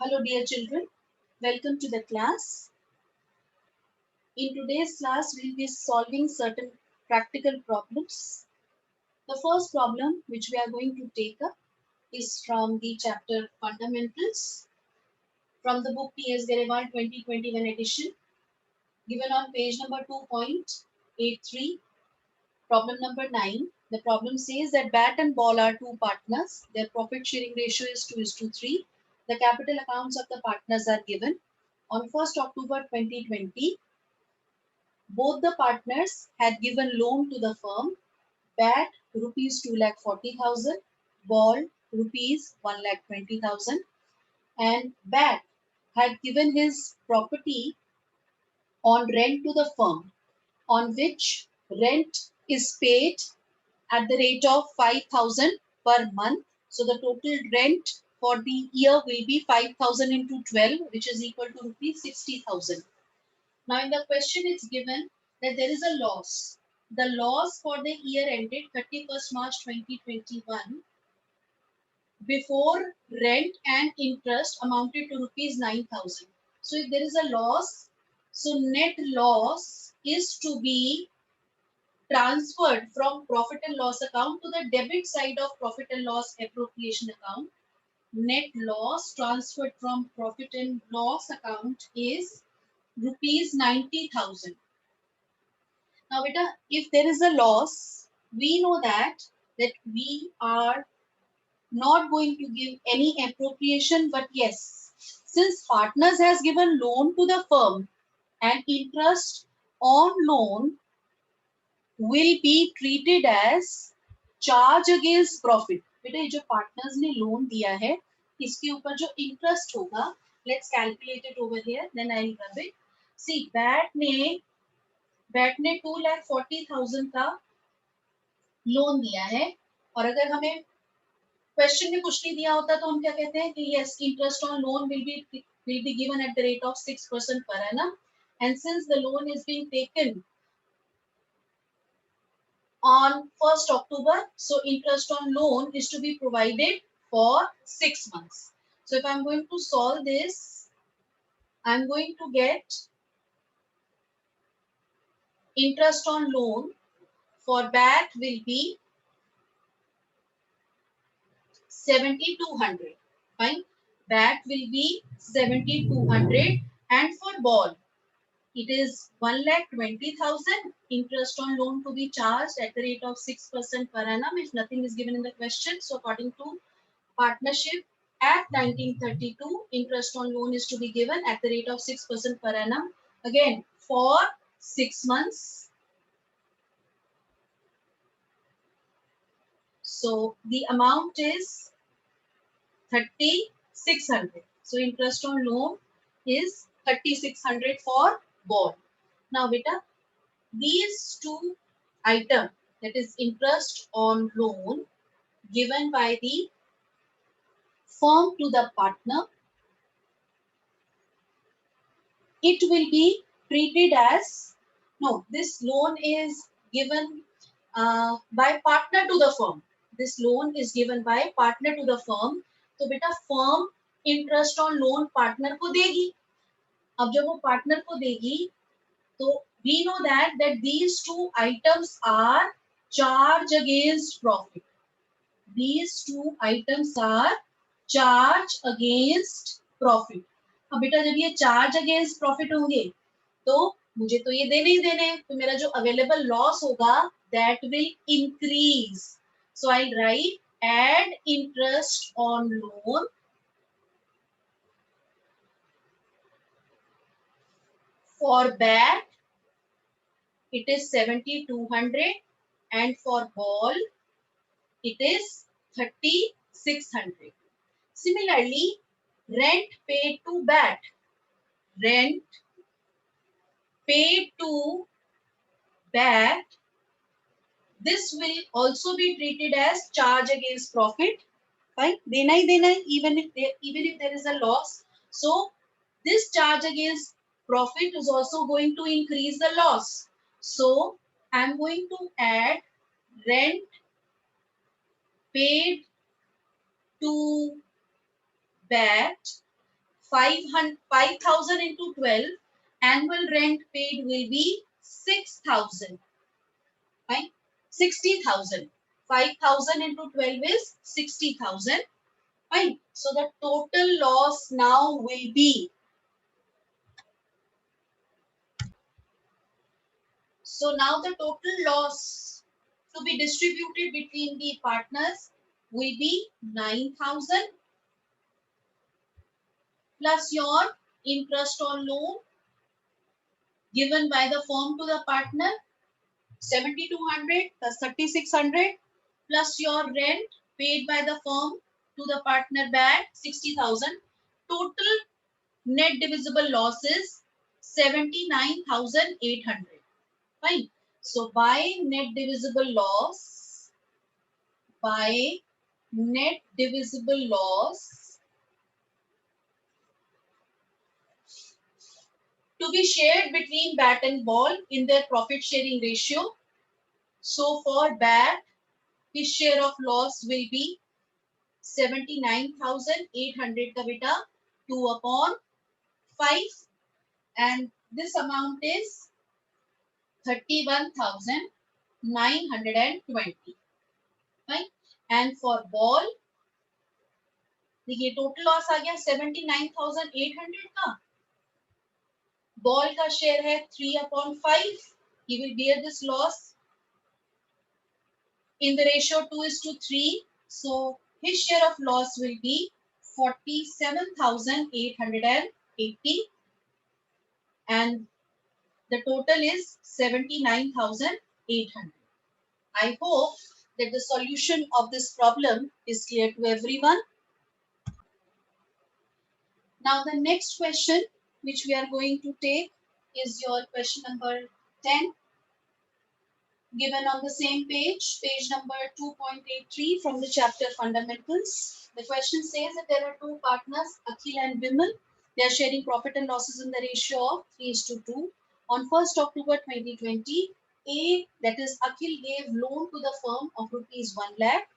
Hello dear children, welcome to the class. In today's class, we'll be solving certain practical problems. The first problem which we are going to take up is from the chapter Fundamentals from the book P.S. Garewal 2021 edition, given on page number 2.83. Problem number 9. The problem says that bat and ball are two partners. Their profit sharing ratio is 2:3. The capital accounts of the partners are given. On 1st October 2020, both the partners had given loan to the firm. Bat rupees 2,40,000, ball rupees 1,20,000, and Bat had given his property on rent to the firm, on which rent is paid at the rate of 5,000 per month. So the total rent for the year will be 5,000 into 12, which is equal to rupees 60,000. Now in the question it's given that there is a loss. The loss for the year ended 31st March 2021 before rent and interest amounted to rupees 9,000. So if there is a loss, so net loss is to be transferred from profit and loss account to the debit side of profit and loss appropriation account. Net loss transferred from profit and loss account is rupees 90,000. Now, beta, if there is a loss, we know that we are not going to give any appropriation, but yes, since partners has given loan to the firm and interest on loan will be treated as charge against profit. बेटा ये जो partners ने loan दिया है इसके ऊपर जो interest होगा, let's calculate it over here, then I will rub it. See bat ने 2,40,000 का लोन दिया है, और अगर हमें क्वेश्चन में कुछ नहीं दिया होता तो हम क्या कहते हैं कि yes, interest on loan will be given at the rate of 6% per annum, and since the loan is being taken on 1st October, so interest on loan is to be provided for 6 months. So if I'm going to solve this, I'm going to get interest on loan for BAT will be 7,200. Fine. That will be 7,200, and for ball it is 1,20,000. Interest on loan to be charged at the rate of 6% per annum if nothing is given in the question. So according to Partnership Act 1932, interest on loan is to be given at the rate of 6% per annum, again for 6 months. So the amount is 3,600. So interest on loan is 3,600 for ball. Now beta, these two items, that is interest on loan given by the firm to the partner, it will be treated as, no, this loan is given by partner to the firm. This loan is given by partner to the firm. तो बेटा firm interest on loan partner को देगी. अब जब वो partner को देगी तो we know that these two items are charge against profit. These two items are charge against profit. अब बेटा जब ये चार्ज अगेंस्ट प्रॉफिट होंगे तो मुझे तो ये देने ही देने हैं, तो मेरा जो अवेलेबल लॉस होगा that will increase. So I write add interest on loan for bat it is 7,200, and for ball it is 3,600. Similarly, rent paid to bat, rent paid to bat, this will also be treated as charge against profit. Fine, dena hi dena hai, even if there is a loss. So this charge against profit is also going to increase the loss. So I am going to add rent paid to bat 5,000 into 12, annual rent paid will be 6,000. Fine. 60,000. 5,000 into 12 is 60,000. Fine. So the total loss now will be. So now the total loss to be distributed between the partners will be 9,000 plus your interest on loan given by the firm to the partner 7,200 plus 3,600 plus your rent paid by the firm to the partner back 60,000. Total net divisible loss is 79,800. Fine. So by net divisible loss to be shared between bat and ball in their profit sharing ratio. So for bat, his share of loss will be 79,800 ka beta 2 upon 5, and this amount is 31,920. Right? And for ball, देखिए total loss आ गया 79,800 का. Ball का share है 3 upon 5. He will bear this loss in the ratio 2:3. So his share of loss will be 47,880 and the total is 79,800. I hope that the solution of this problem is clear to everyone. Now the next question which we are going to take is your question number 10, given on the same page number 2.83 from the chapter Fundamentals. The question says that there are two partners, Akhil and Bimal. They are sharing profit and losses in the ratio of 3:2. On 1st October 2020, that is Akhil, gave loan to the firm of rupees 1 lakh,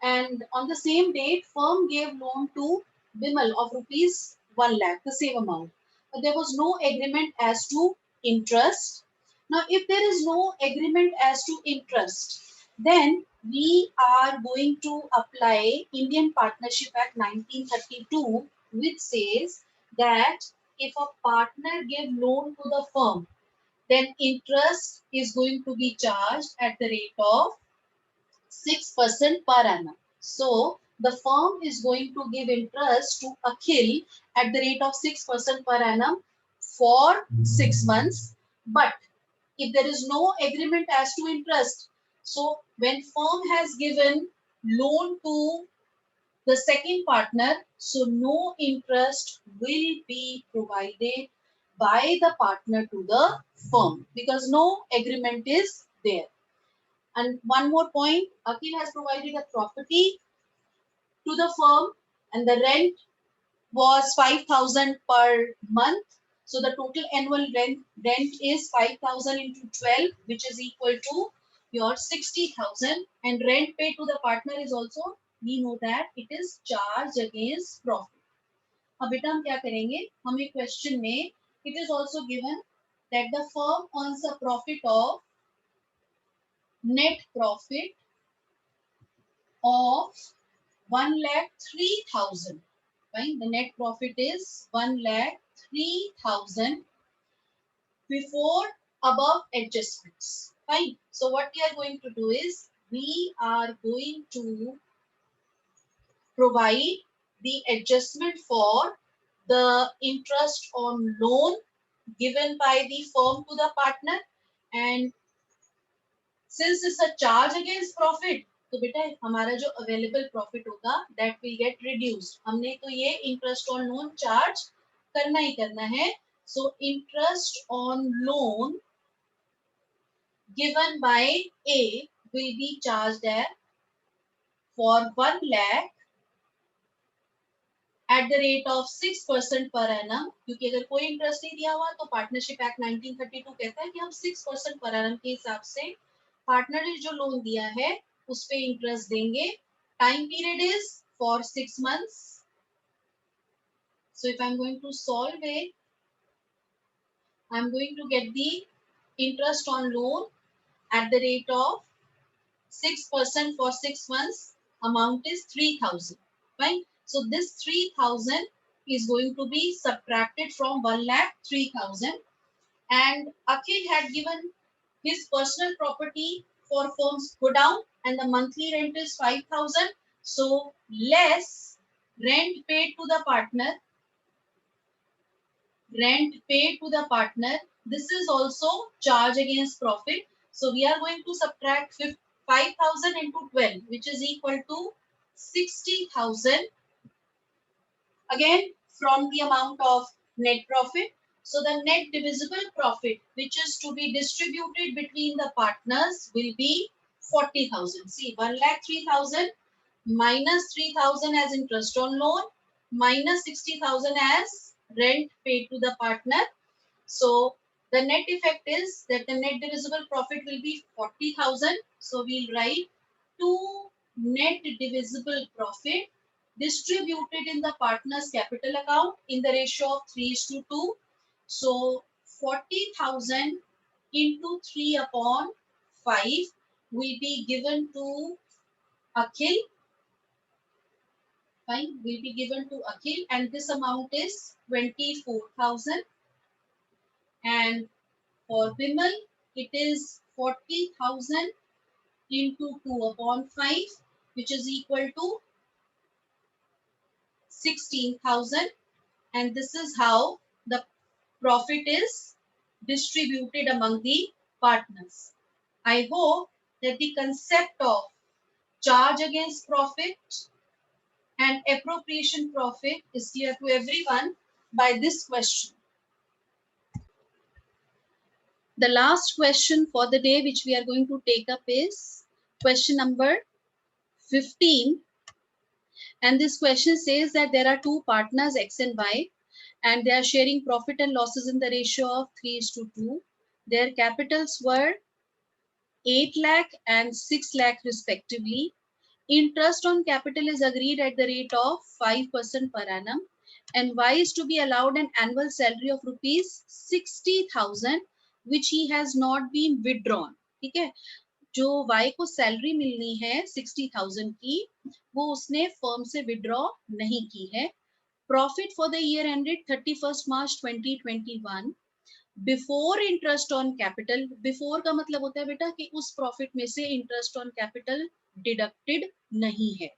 and on the same date, firm gave loan to Bimal of rupees 1 lakh, the same amount. But there was no agreement as to interest. Now, if there is no agreement as to interest, then we are going to apply Indian Partnership Act 1932, which says that if a partner gave loan to the firm, then interest is going to be charged at the rate of 6% per annum. So the firm is going to give interest to Akhil at the rate of 6% per annum for 6 months. But if there is no agreement as to interest, so when firm has given loan to the second partner, so no interest will be provided by the partner to the firm because no agreement is there. And one more point, Akhil has provided a property to the firm and the rent was 5,000 per month. So the total annual rent is 5,000 into 12, which is equal to your 60,000. And rent paid to the partner is also, we know that it is charged against profit. अब बेटा हम क्या करेंगे, हमें question में it is also given that the firm earns a profit of net profit of 1,03,000. Fine. The net profit is 1,03,000 before above adjustments. Fine. So what we are going to do is we are going to provide the adjustment for the interest on loan given by the firm to the partner, and since it's a charge against profit, तो बेटा हमारा जो available profit होगा that will get reduced. हमने तो ये interest on loan charge करना ही करना है. So interest on loan given by A will be charged at for 1 lakh at the rate of 6% per annum. क्योंकि अगर कोई इंटरेस्ट नहीं दिया हुआ तो पार्टनरशिप एक्ट 1932 कहता है कि हम 6% per annum के हिसाब से पार्टनर ने जो लोन दिया है उस पे इंटरेस्ट देंगे. Time period is for 6 months. So if I'm going to solve it, I'm going to get the interest on loan at the rate of 6% for 6 months. Amount is 3,000. Fine. So this 3,000 is going to be subtracted from 1,03,000. And Akhil had given his personal property for firm's go down and the monthly rent is 5,000. So less rent paid to the partner, this is also charge against profit. So we are going to subtract 5,000 into 12, which is equal to 60,000 again from the amount of net profit. So the net divisible profit, which is to be distributed between the partners, will be 40,000. See, 1,03,000 minus 3,000 as interest on loan minus 60,000 as rent paid to the partner. So the net effect is that the net divisible profit will be 40,000. So we'll write 2 net divisible profit distributed in the partner's capital account in the ratio of 3:2. So 40,000 into 3 upon 5 will be given to Akhil. Fine, will be given to Akhil, and this amount is 24,000. And for Bimal, it is 40,000 into 2 upon 5, which is equal to 16,000. And this is how the profit is distributed among the partners. I hope that the concept of charge against profit and appropriation profit is clear to everyone by this question. The last question for the day which we are going to take up is question number 15. And this question says that there are two partners X and Y and they are sharing profit and losses in the ratio of 3:2. Their capitals were 8 lakh and 6 lakh respectively. Interest on capital is agreed at the rate of 5% per annum, and Y is to be allowed an annual salary of rupees 60,000 which he has not been withdrawn. ठीक है, जो Y को salary मिलनी है 60,000 की, वो उसने firm से विड्रॉ नहीं की है. Profit for the year ended 31st March 2021 before interest on capital. Before का मतलब होता है बेटा कि उस प्रॉफिट में से इंटरेस्ट ऑन कैपिटल डिडक्टेड नहीं है.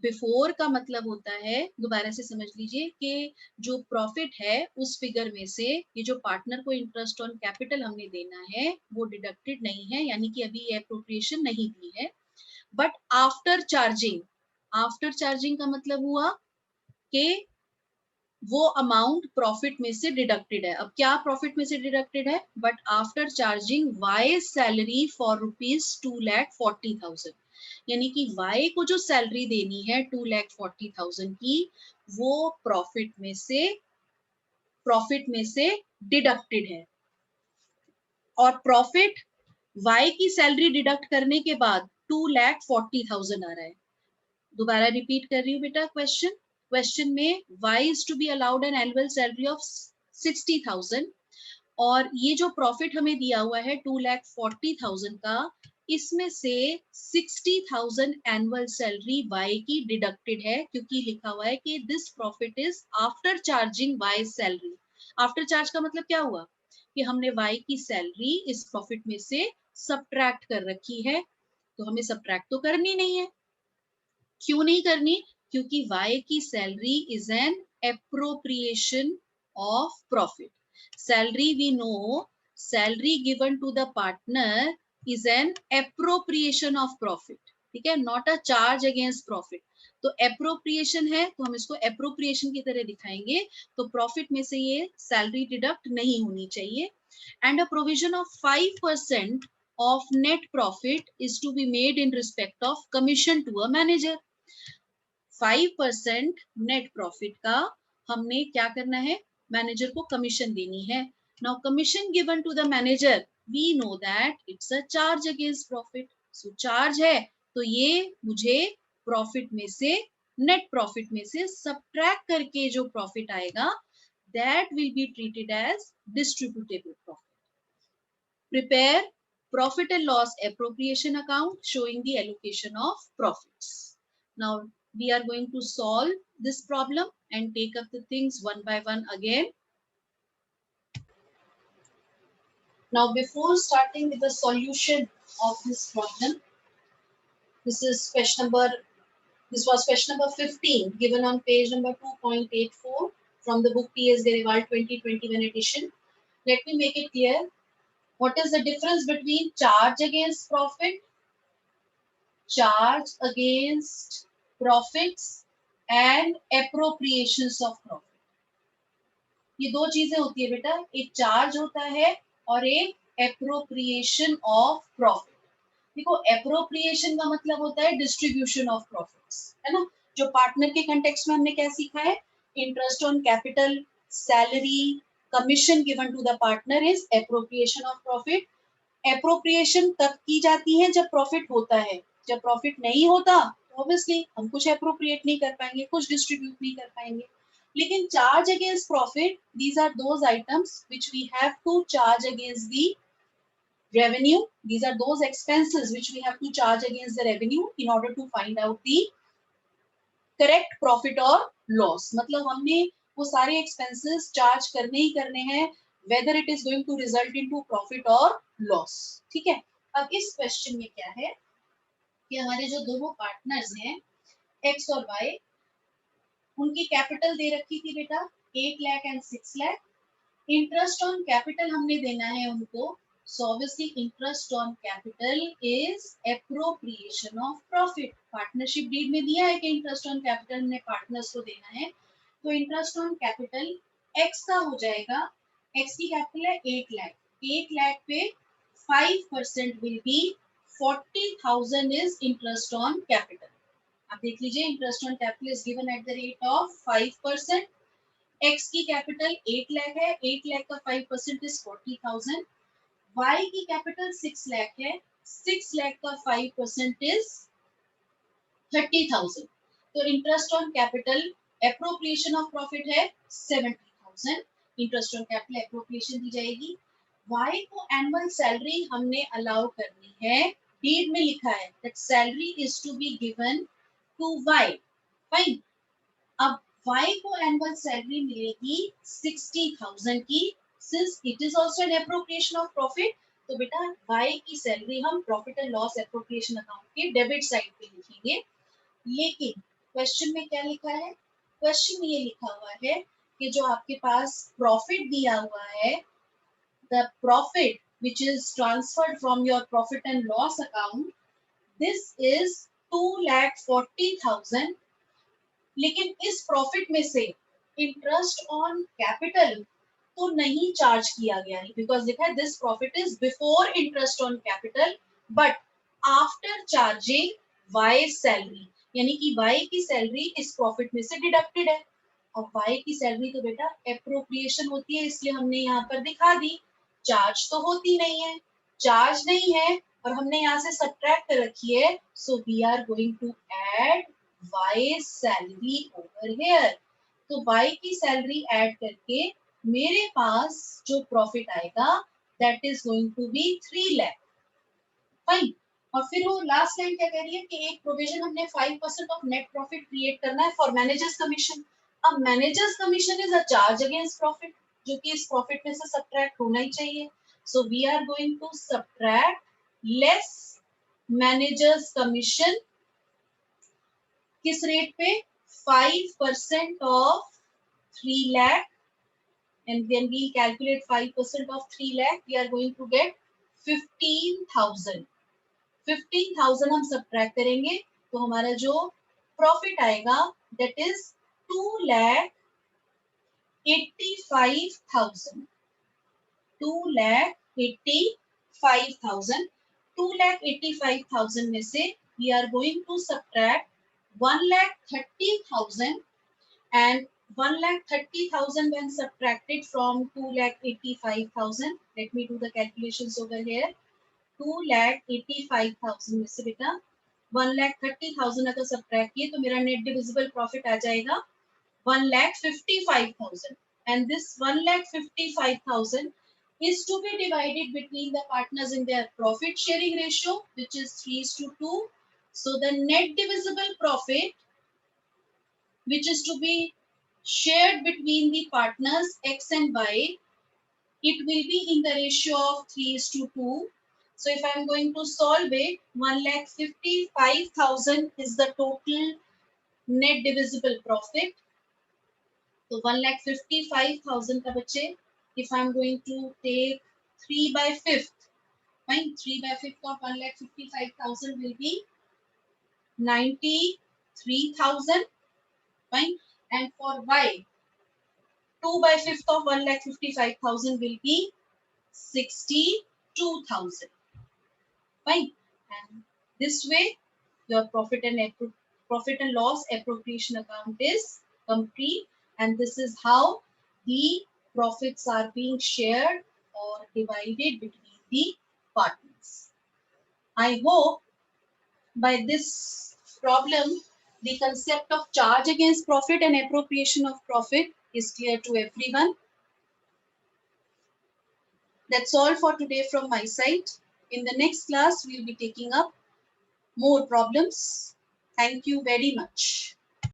बिफोर का मतलब होता है, दोबारा से समझ लीजिए, कि जो प्रॉफिट है उस फिगर में से ये जो पार्टनर को इंटरेस्ट ऑन कैपिटल हमने देना है वो डिडक्टेड नहीं है, यानी कि अभी ये अप्रोप्रिएशन नहीं दी है. बट आफ्टर चार्जिंग का मतलब हुआ कि वो अमाउंट प्रॉफिट में से डिडक्टेड है. अब क्या प्रॉफिट में से डिडक्टेड है? But after charging Y salary for ₹2,40,000, यानी कि वाई को जो सैलरी देनी है 2,40,000 की, वो प्रॉफिट में से डिडक्टेड है. और प्रॉफिट वाई की सैलरी डिडक्ट करने के बाद 2,40,000 आ रहा है. दोबारा रिपीट कर रही हूँ बेटा क्वेश्चन में Y is to be allowed an annual salary of 60,000 और ये जो प्रॉफिट हमें दिया हुआ है 2,40,000 का, इसमें से 60,000 एनुअल सैलरी Y की डिडक्टेड है, क्योंकि लिखा हुआ है कि this profit is after charging Y salary. After charge का मतलब क्या हुआ कि हमने Y की सैलरी इस प्रॉफिट में से सब्ट्रैक्ट कर रखी है. तो हमें सब्ट्रैक्ट तो करनी नहीं है. क्यों नहीं करनी? क्योंकि Y की salary is an appropriation of profit. Salary we know, salary given to the partner is an appropriation of profit. ठीक है, not a charge against profit. तो एप्रोप्रिएशन है तो हम इसको एप्रोप्रिएशन की तरह दिखाएंगे. तो प्रॉफिट में से ये सैलरी डिडक्ट नहीं होनी चाहिए. And a provision of 5% of net profit is to be made in respect of commission to a manager. 5% net profit का हमने क्या करना है? मैनेजर को कमीशन देनी है. Now commission given to the manager, we know that it's a charge against profit. So charge है तो ये मुझे प्रॉफिट में से नेट प्रॉफिट में से सब्ट्रैक्ट करके जो प्रॉफिट आएगा that will be treated as distributable profit. Prepare profit and loss appropriation account showing the allocation of profits. Now we are going to solve this problem and take up the things one by one again. Now before starting with the solution of this problem, this was question number 15 given on page number 2.84 from the book T.S. Gariwal 2021 edition. Let me make it clear. What is the difference between charge against profit, charge against profits and appropriations of profit? ये दो चीजें होती है बेटा, एक charge होता है और एक एप्रोप्रिएशन ऑफ प्रॉफिट. देखो एप्रोप्रिएशन का मतलब होता है डिस्ट्रीब्यूशन ऑफ प्रॉफिट्स, है ना. जो पार्टनर के कंटेक्स्ट में हमने क्या सीखा है, interest on capital, salary, commission given to the partner is appropriation of profit. Appropriation तब की जाती है जब प्रॉफिट होता है. जब प्रॉफिट नहीं होता तो ऑब्वियसली हम कुछ एप्रोप्रिएट नहीं कर पाएंगे, कुछ डिस्ट्रीब्यूट नहीं कर पाएंगे. लेकिन charge against profit, these are those items which we have to charge against the revenue. These are those expenses which we have to charge against the revenue in order to find out the correct profit or loss. मतलब हमने वो सारे expenses charge करने ही करने हैं, whether it is going to result into profit or loss. ठीक है. अब इस क्वेश्चन में क्या है कि हमारे जो दोनों पार्टनर्स हैं X और Y, उनकी कैपिटल दे रखी थी बेटा 8 lakh and 6 lakh. Interest on capital हमने देना है उनको. So obviously interest on capital is appropriation of profit. Partnership deed में दिया है कि interest on capital ने partners को देना है. तो interest on capital X का हो जाएगा, X की capital है 8 लाख. 8 लाख पे 5% will be 40,000 is interest on capital. आप देख लीजिए, interest on capital is given at the rate of 5%. X की capital 8 लाख है, 8 लाख का 5% is 40,000. Y की कैपिटल 6 लाख है, 6 लाख का 5% इज 30,000. तो interest on capital appropriation of profit है 70,000. इंटरेस्ट ऑन कैपिटल एप्रोप्रिएशन दी जाएगी. Y को एनुअल सैलरी हमने अलाउ करनी है. डीड में लिखा है that salary is to be given to Y. Fine. अब Y को एनुअल सैलरी मिलेगी 60,000 की. Since it is also an appropriation of profit, तो बेटा Y की सैलरी हम profit and loss appropriation account के डेबिट साइड पे लिखेंगे. लेकिन क्वेश्चन में क्या लिखा है, क्वेश्चन में ये लिखा हुआ है कि जो आपके पास प्रॉफिट दिया हुआ है, the profit which is transferred from your profit and loss account, this is 2,40,000. लेकिन इस प्रॉफिट में से इंटरेस्ट ऑन कैपिटल तो नहीं चार्ज किया गया है, बिकॉज लिखा है this profit is before interest on capital but after charging Y salary, यानी कि वाई की सैलरी इस प्रॉफिट में से डिडक्टेड है. और वाई की सैलरी तो बेटा एप्रोप्रिएशन होती है, इसलिए हमने यहाँ पर दिखा दी. चार्ज तो होती नहीं है, चार्ज नहीं है और हमने यहाँ से सब्ट्रैक्ट कर रखी है. So we are going to add Y salary over here. तो वाई की सैलरी ऐड करके मेरे पास जो प्रॉफिट आएगा that is going to be 3 lakh. Fine. और फिर वो लास्ट लाइन क्या कह रही है कि एक प्रोविजन हमने 5% ऑफ नेट प्रॉफिट क्रिएट करना है फॉर मैनेजर्स कमीशन. अब managers commission is a charge against profit, जो कि इस प्रॉफिट में से सब्ट्रैक्ट होना ही चाहिए. So we are going to subtract less manager's commission. किस रेट पे, 5% of 3 lakh. And then we calculate 5% of 3 lakh, we are going to get 15,000. 15,000 हम सब्ट्रैक्ट करेंगे तो हमारा जो प्रॉफिट आएगा दैट इज 2,85,000. 2,85,000. 2,85,000 में से we are going to subtract 1,30,000 and 1,30,000 when subtracted from 2,85,000. Let me do the calculations over here. 2,85,000 में से बेटा 1,30,000 अगर सब्ट्रैक्ट किए तो मेरा नेट डिविजिबल प्रॉफिट आ जाएगा 1,55,000, and this 1,55,000 is to be divided between the partners in their profit sharing ratio, which is 3:2. So the net divisible profit, which is to be shared between the partners X and Y, it will be in the ratio of 3:2. So if I am going to solve it, 1,55,000 is the total net divisible profit. So 1,55,000 का बच्चे, if I am going to take 3/5, fine, 3/5 of 1,55,000 will be 93,000, fine, and for Y, 2/5 of 1,55,000 will be 62,000, fine. And this way your profit and loss appropriation account is complete, and this is how the profits are being shared or divided between the partners. I hope by this problem the concept of charge against profit and appropriation of profit is clear to everyone. That's all for today from my side. In the next class we'll be taking up more problems. Thank you very much.